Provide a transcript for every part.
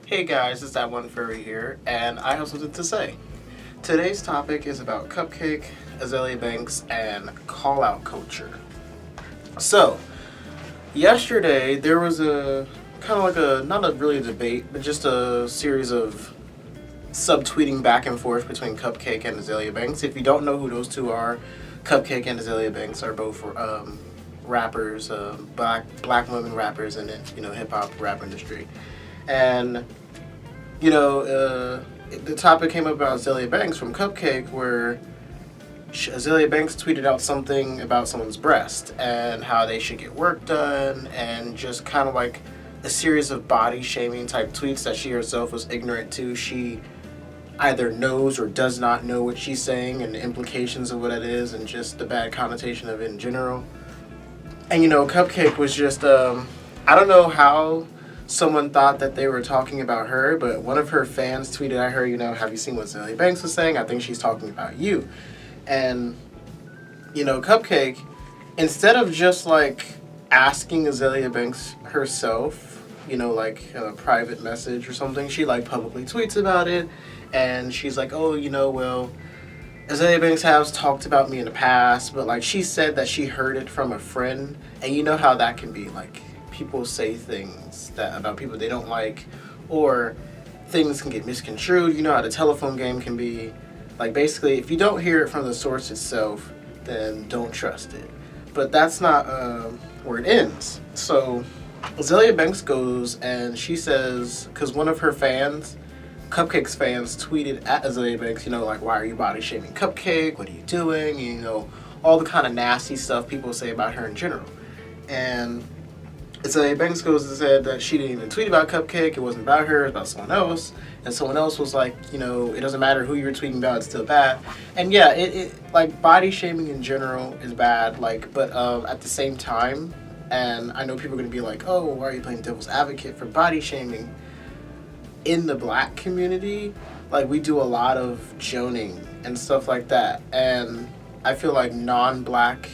Hey guys, it's ThatOneFurry here, and I have something to say. Today's topic is about Cupcakke, Azealia Banks, and call-out culture. So, yesterday there was a kind of like not a really debate, but just a series of subtweeting back and forth between Cupcakke and Azealia Banks. If you don't know who those two are, Cupcakke and Azealia Banks are both rappers, black women rappers in the hip hop rap industry, and the topic came up about Azealia Banks from Cupcakke, where Azealia Banks tweeted out something about someone's breast and how they should get work done, and just kind of like a series of body shaming type tweets that she herself was ignorant to. She either knows or does not know what she's saying and the implications of what it is and just the bad connotation of it in general. And Cupcakke was just, I don't know how someone thought that they were talking about her, but one of her fans tweeted at her, have you seen what Azealia Banks was saying? I think she's talking about you. And, Cupcakke, instead of just like asking Azealia Banks herself, like a private message or something, she like publicly tweets about it. And she's like, oh, well, Azealia Banks has talked about me in the past, but like she said that she heard it from a friend. And you know how that can be, like people say things that about people they don't like, or things can get misconstrued. You know how the telephone game can be. Like basically, if you don't hear it from the source itself, then don't trust it. But that's not where it ends. So Azealia Banks goes and she says, because one of her fans, Cupcakke's fans, tweeted at Azealia Banks, like, why are you body shaming Cupcakke? What are you doing? All the kind of nasty stuff people say about her in general. And Azealia Banks goes and said that she didn't even tweet about Cupcakke. It wasn't about her. It was about someone else. And someone else was like, it doesn't matter who you're tweeting about. It's still bad. And yeah, it like body shaming in general is bad. Like, but at the same time, and I know people are gonna be like, oh, why are you playing devil's advocate for body shaming? In the black community, like we do a lot of joning and stuff like that, and I feel like non-black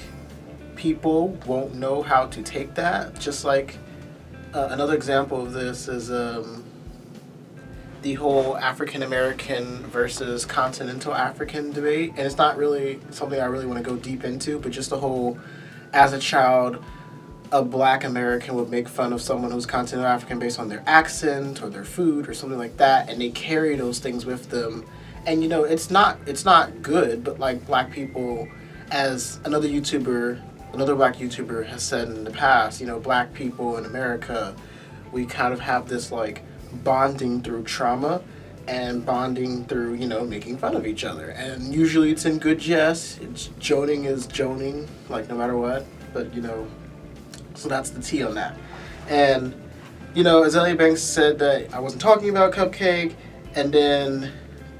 people won't know how to take that. Just like another example of this is the whole African American versus continental African debate, and it's not really something I really want to go deep into, but just the whole, as a child, a black American would make fun of someone who's continental African based on their accent or their food or something like that, and they carry those things with them. And it's not good, but like black people, as another black YouTuber has said in the past, black people in America, we kind of have this like bonding through trauma and bonding through, making fun of each other. And usually it's in good jest. Joning is joning, like no matter what. But so that's the tea on that. And, Azealia Banks said that I wasn't talking about Cupcakke, and then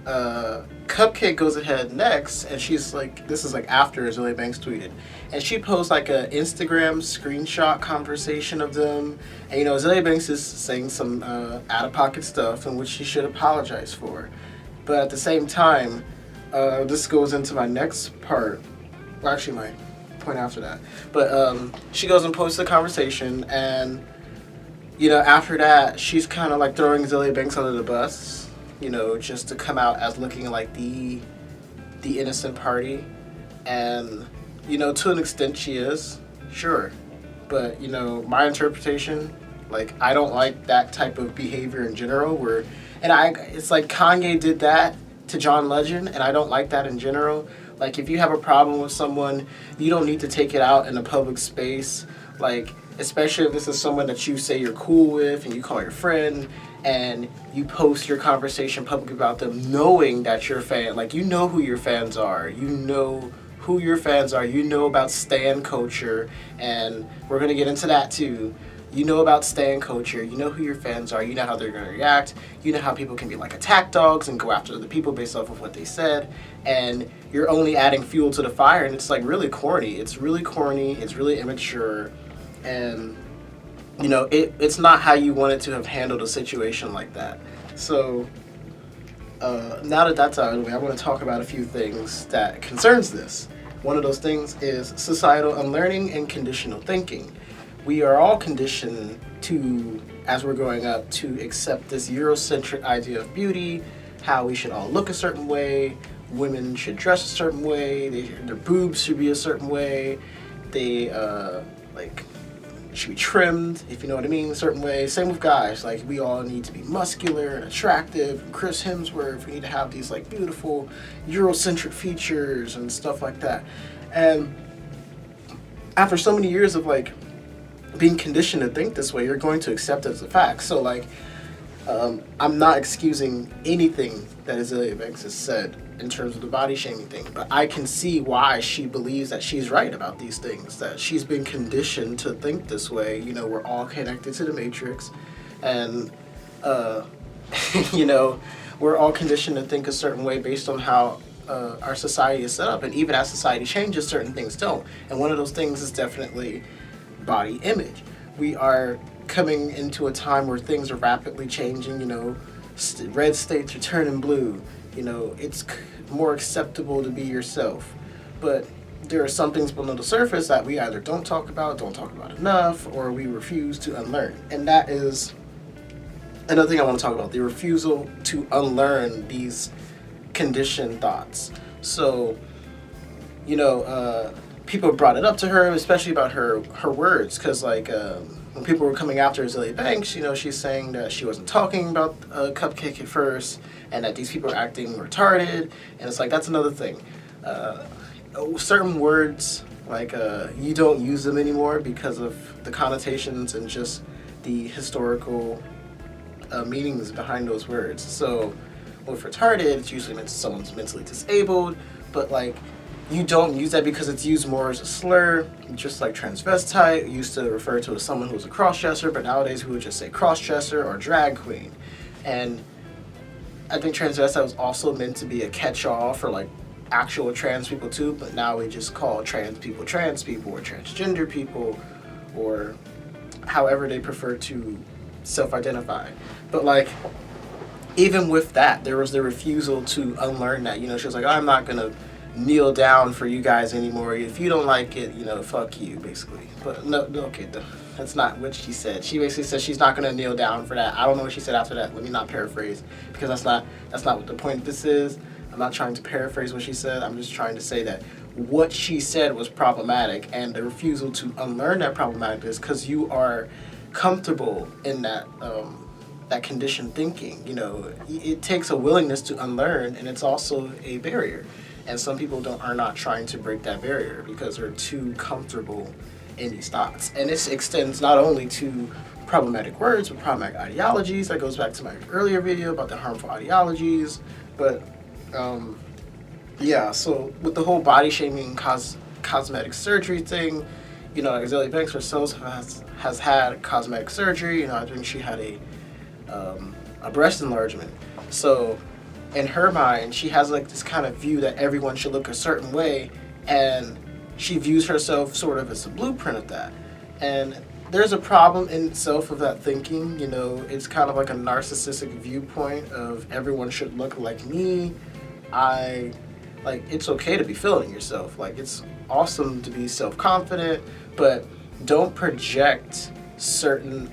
Cupcakke goes ahead next, and she's like, this is like after Azealia Banks tweeted, and she posts like a Instagram screenshot conversation of them, and Azealia Banks is saying some out-of-pocket stuff, in which she should apologize for. But at the same time, this goes into my next part, well actually my point after that, but she goes and posts the conversation, and after that she's kind of like throwing Azealia Banks under the bus, just to come out as looking like the innocent party. And to an extent she is, sure, but my interpretation, like I don't like that type of behavior in general, where it's like Kanye did that to John Legend, and I don't like that in general. Like, if you have a problem with someone, you don't need to take it out in a public space. Like, especially if this is someone that you say you're cool with and you call your friend and you post your conversation publicly about them, knowing that you're a fan. Like, you know who your fans are. You know who your fans are. You know about stan culture, and we're going to get into that too. You know about stan culture. You know who your fans are. You know how they're going to react. You know how people can be like attack dogs and go after the people based off of what they said. And you're only adding fuel to the fire, and it's like really corny. It's really corny. It's really immature. And, it's not how you wanted to have handled a situation like that. So now that that's out of the way, I want to talk about a few things that concerns this. One of those things is societal unlearning and conditional thinking. We are all conditioned to as we're growing up to accept this Eurocentric idea of beauty, how we should all look a certain way, women should dress a certain way, their boobs should be a certain way, they like should be trimmed, if you know what I mean, a certain way. Same with guys, like we all need to be muscular and attractive, and Chris Hemsworth, we need to have these like beautiful Eurocentric features and stuff like that. And after so many years of like being conditioned to think this way, you're going to accept it as a fact. So like I'm not excusing anything that Azealia Banks has said in terms of the body shaming thing, but I can see why she believes that she's right about these things, that she's been conditioned to think this way. You know, we're all connected to the Matrix, and you know, we're all conditioned to think a certain way based on how our society is set up, and even as society changes, certain things don't. And one of those things is definitely body image. We are coming into a time where things are rapidly changing. You know, red states are turning blue. You know, it's more acceptable to be yourself. But there are some things below the surface that we either don't talk about enough, or we refuse to unlearn. And that is another thing I want to talk about, the refusal to unlearn these conditioned thoughts. So, you know, people brought it up to her, especially about her words, because like when people were coming after Azealia Banks, you know, she's saying that she wasn't talking about Cupcakke at first, and that these people are acting retarded, and it's like, that's another thing. Certain words, like you don't use them anymore because of the connotations and just the historical meanings behind those words. So with retarded, it's usually meant someone's mentally disabled, but like, you don't use that because it's used more as a slur, just like transvestite used to refer to as someone who was a crossdresser, but nowadays we would just say crossdresser or drag queen. And I think transvestite was also meant to be a catch-all for like actual trans people too, but now we just call trans people or transgender people, or however they prefer to self-identify. But like, even with that, there was the refusal to unlearn that. You know, she was like, I'm not gonna kneel down for you guys anymore. If you don't like it, you know, fuck you, basically. But no, okay, that's not what she said. She basically said she's not gonna kneel down for that. I don't know what she said after that. Let me not paraphrase, because that's not what the point of this is. I'm not trying to paraphrase what she said. I'm just trying to say that what she said was problematic, and the refusal to unlearn that problematic is because you are comfortable in that that conditioned thinking. You know, it takes a willingness to unlearn, and it's also a barrier. And some people are not trying to break that barrier because they're too comfortable in these thoughts. And this extends not only to problematic words, but problematic ideologies. That goes back to my earlier video about the harmful ideologies. But yeah, so with the whole body shaming cosmetic surgery thing, you know, Azealia Banks herself has had cosmetic surgery. You know, I think she had a breast enlargement. So in her mind, she has like this kind of view that everyone should look a certain way, and she views herself sort of as a blueprint of that. And there's a problem in itself of that thinking. You know, it's kind of like a narcissistic viewpoint of everyone should look like me. It's okay to be feeling yourself. Like, it's awesome to be self-confident, but don't project certain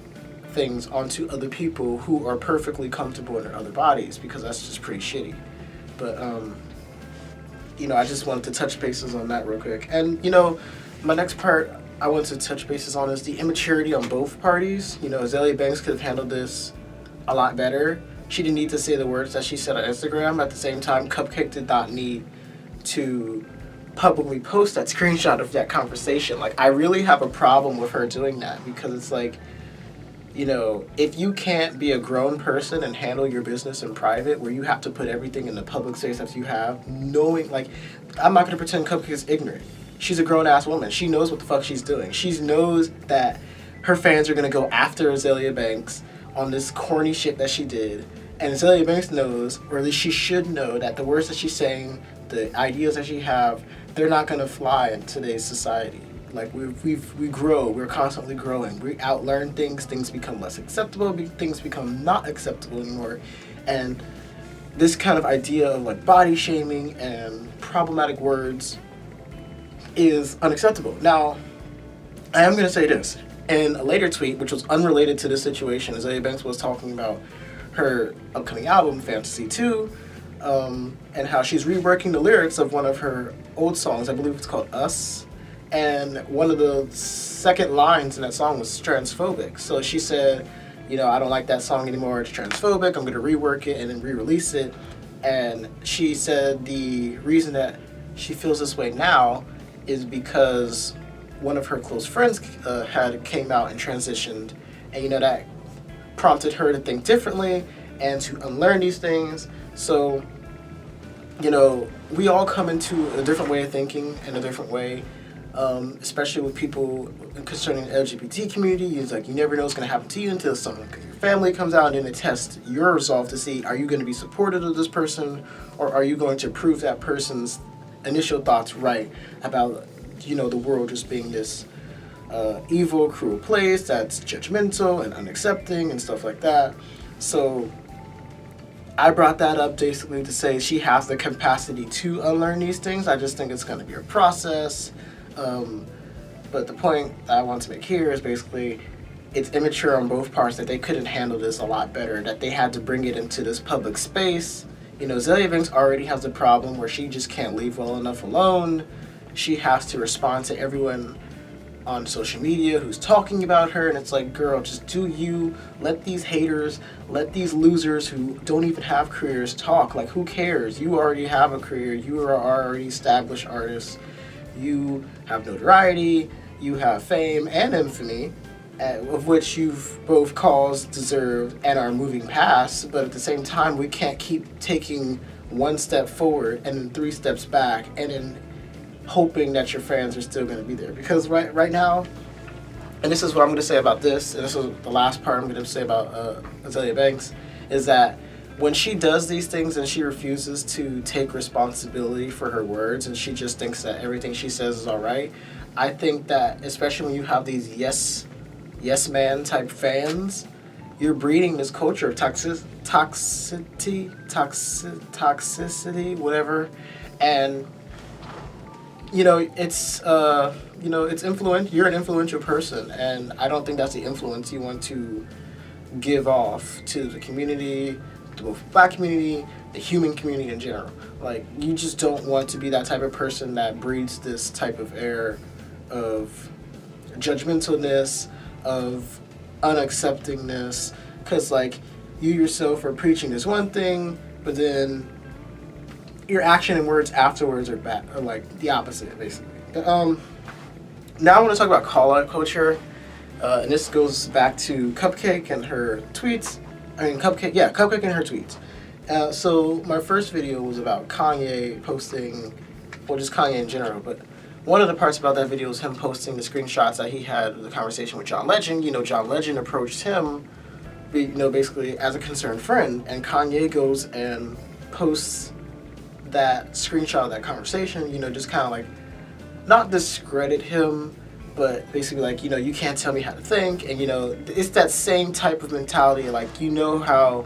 things onto other people who are perfectly comfortable in their other bodies, because that's just pretty shitty. But you know, I just wanted to touch bases on that real quick. And you know, my next part I want to touch bases on is the immaturity on both parties. You know, Azealia Banks could have handled this a lot better. She didn't need to say the words that she said on Instagram. At the same time, Cupcakke did not need to publicly post that screenshot of that conversation. Like, I really have a problem with her doing that, because it's like, you know, if you can't be a grown person and handle your business in private, where you have to put everything in the public space that you have, knowing, like, I'm not going to pretend Cupcakke is ignorant. She's a grown-ass woman. She knows what the fuck she's doing. She knows that her fans are going to go after Azealia Banks on this corny shit that she did. And Azealia Banks knows, or at least she should know, that the words that she's saying, the ideas that she have, they're not going to fly in today's society. Like, we grow, we're constantly growing. We outlearn things become less acceptable, things become not acceptable anymore. And this kind of idea of like body shaming and problematic words is unacceptable. Now, I am going to say this. In a later tweet, which was unrelated to this situation, Azealia Banks was talking about her upcoming album, Fantasy 2, and how she's reworking the lyrics of one of her old songs. I believe it's called Us. And one of the second lines in that song was transphobic. So she said, I don't like that song anymore. It's transphobic. I'm going to rework it and then re-release it. And she said the reason that she feels this way now is because one of her close friends had came out and transitioned, and that prompted her to think differently and to unlearn these things. So, we all come into a different way of thinking in a different way, especially with people concerning the LGBT community. It's like you never know what's going to happen to you until someone, your family comes out and then it tests your resolve to see, are you going to be supportive of this person, or are you going to prove that person's initial thoughts right about the world just being this evil, cruel place that's judgmental and unaccepting and stuff like that. So I brought that up basically to say she has the capacity to unlearn these things. I just think it's going to be a process. But the point that I want to make here is basically it's immature on both parts, that they couldn't handle this a lot better, that they had to bring it into this public space. Azealia Banks already has a problem where she just can't leave well enough alone. She has to respond to everyone on social media who's talking about her, and it's like, girl, just do you. Let these haters, let these losers who don't even have careers talk. Like, who cares? You already have a career. You are already established artist. You have notoriety. You have fame and infamy, of which you've both caused, deserved, and are moving past. But at the same time, we can't keep taking one step forward and then 3 steps back and then hoping that your fans are still going to be there. Because right now, and this is what I'm going to say about this, and this is the last part I'm going to say about Azealia Banks, is that when she does these things and she refuses to take responsibility for her words and she just thinks that everything she says is all right, I think that especially when you have these yes man type fans, you're breeding this culture of toxicity, whatever. And it's it's you're an influential person, and I don't think that's the influence you want to give off to the community, the both Black community, the human community in general. Like, you just don't want to be that type of person that breeds this type of air of judgmentalness, of unacceptingness, because you yourself are preaching this one thing, but then your action and words afterwards are the opposite, basically. Now I want to talk about call-out culture, and this goes back to Cupcakke and her tweets. Cupcakke and her tweets. So my first video was about Kanye posting, just Kanye in general, but one of the parts about that video was him posting the screenshots that he had the conversation with John Legend. John Legend approached him, basically as a concerned friend, and Kanye goes and posts that screenshot of that conversation, just kind of not discredit him, but basically you can't tell me how to think. And it's that same type of mentality, how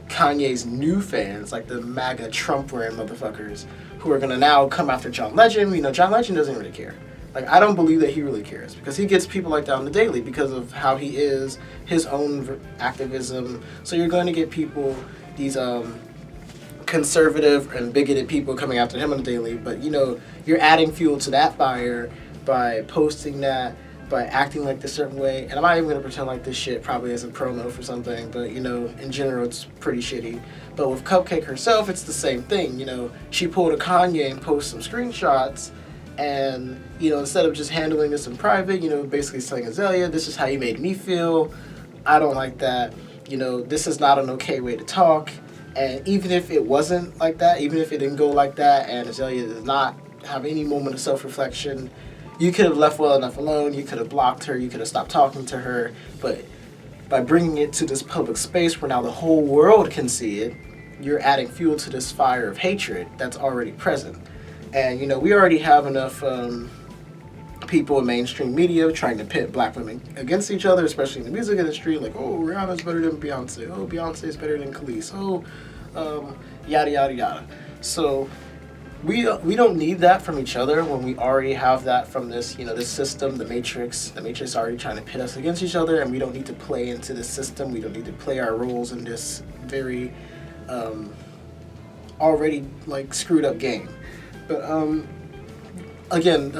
Kanye's new fans, the MAGA Trump wearing motherfuckers, who are gonna now come after John Legend. John Legend doesn't really care. I don't believe that he really cares, because he gets people like that on the daily because of how he is, his own activism. So you're going to get people, these conservative and bigoted people coming after him on the daily, but you're adding fuel to that fire by posting that, by acting this certain way. And I'm not even going to pretend like this shit probably is a promo for something, but in general it's pretty shitty. But with Cupcakke herself, it's the same thing. She pulled a Kanye and posted some screenshots, and instead of just handling this in private, basically saying, Azealia, this is how you made me feel, I don't like that, this is not an okay way to talk. And even if it wasn't like that, even if it didn't go like that, and Azealia does not have any moment of self-reflection, you could have left well enough alone, you could have blocked her, you could have stopped talking to her. But by bringing it to this public space where now the whole world can see it, you're adding fuel to this fire of hatred that's already present. And we already have enough people in mainstream media trying to pit Black women against each other, especially in the music industry, Rihanna's better than Beyonce, Beyonce's better than Khalees, yada yada yada. So we don't need that from each other when we already have that from this, this system, the Matrix. The Matrix already trying to pit us against each other, and we don't need to play into this system. We don't need to play our roles in this very already like screwed up game. But again,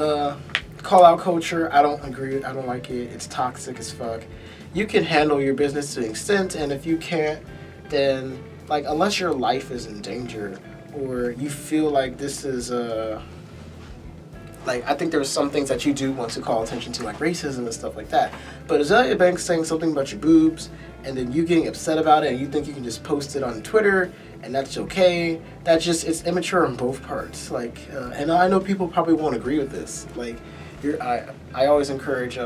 call out culture, I don't agree. I don't like it. It's toxic as fuck. You can handle your business to an extent, and if you can't, then like unless your life is in danger or you feel like this is like I think there's some things that you do want to call attention to, like racism and stuff like that. But Azealia Banks saying something about your boobs and then you getting upset about it and you think you can just post it on Twitter and that's okay. It's immature on both parts. Like, and I know people probably won't agree with this. Like, I always encourage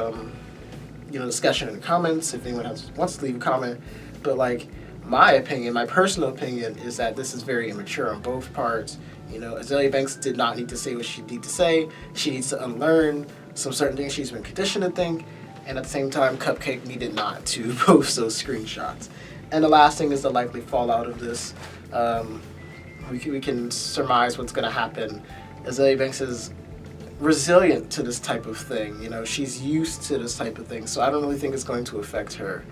discussion in the comments if anyone wants to leave a comment. But like, my opinion, my personal opinion, is that this is very immature on both parts. Azealia Banks did not need to say what she needed to say. She needs to unlearn some certain things she's been conditioned to think. And at the same time, Cupcakke needed not to post those screenshots. And the last thing is the likely fallout of this. We can surmise what's going to happen. Azealia Banks is resilient to this type of thing. She's used to this type of thing. So I don't really think it's going to affect her.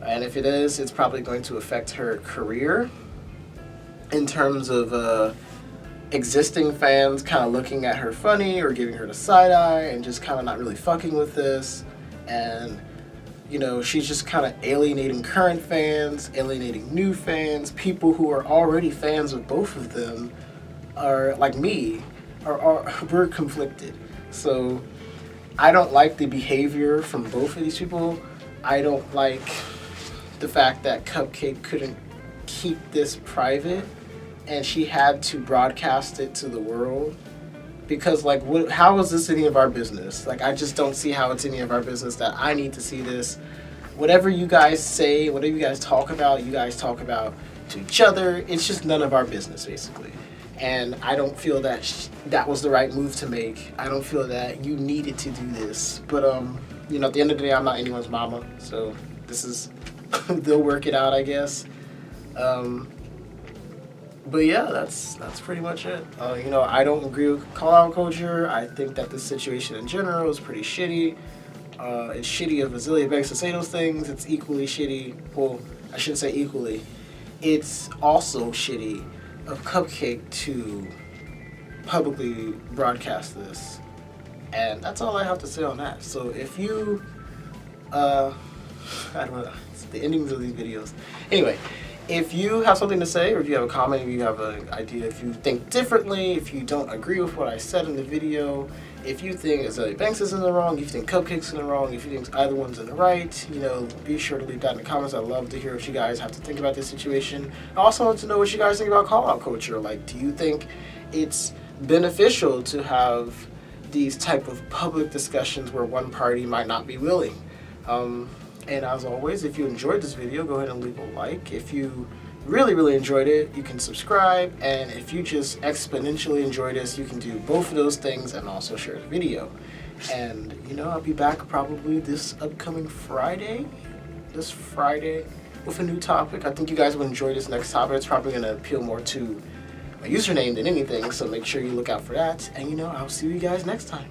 And if it is, it's probably going to affect her career in terms of existing fans kind of looking at her funny or giving her the side eye and just kind of not really fucking with this. And she's just kind of alienating current fans, alienating new fans, people who are already fans of both of them are like me, we're conflicted. So I don't like the behavior from both of these people. I don't like the fact that Cupcakke couldn't keep this private and she had to broadcast it to the world. Because, like, how is this any of our business? Like, I just don't see how it's any of our business that I need to see this. Whatever you guys say, whatever you guys talk about to each other. It's just none of our business, basically. And I don't feel that that was the right move to make. I don't feel that you needed to do this. But, at the end of the day, I'm not anyone's mama. So, this is... they'll work it out, I guess. But yeah, that's pretty much it. I don't agree with call-out culture. I think that this situation in general is pretty shitty. It's shitty of Azealia Banks to say those things. It's equally shitty. Well, I shouldn't say equally. It's also shitty of Cupcakke to publicly broadcast this. And that's all I have to say on that. So if you, I don't know, it's the endings of these videos. Anyway. If you have something to say, or if you have a comment, if you have an idea, if you think differently, if you don't agree with what I said in the video, if you think Azealia Banks is in the wrong, if you think Cupcakke's in the wrong, if you think either one's in the right, be sure to leave that in the comments. I'd love to hear what you guys have to think about this situation. I also want to know what you guys think about call-out culture. Like, do you think it's beneficial to have these type of public discussions where one party might not be willing? And as always, if you enjoyed this video, go ahead and leave a like. If you really, really enjoyed it, you can subscribe. And if you just exponentially enjoyed this, you can do both of those things and also share the video. And, I'll be back probably this upcoming Friday. With a new topic. I think you guys will enjoy this next topic. It's probably going to appeal more to my username than anything. So make sure you look out for that. And, I'll see you guys next time.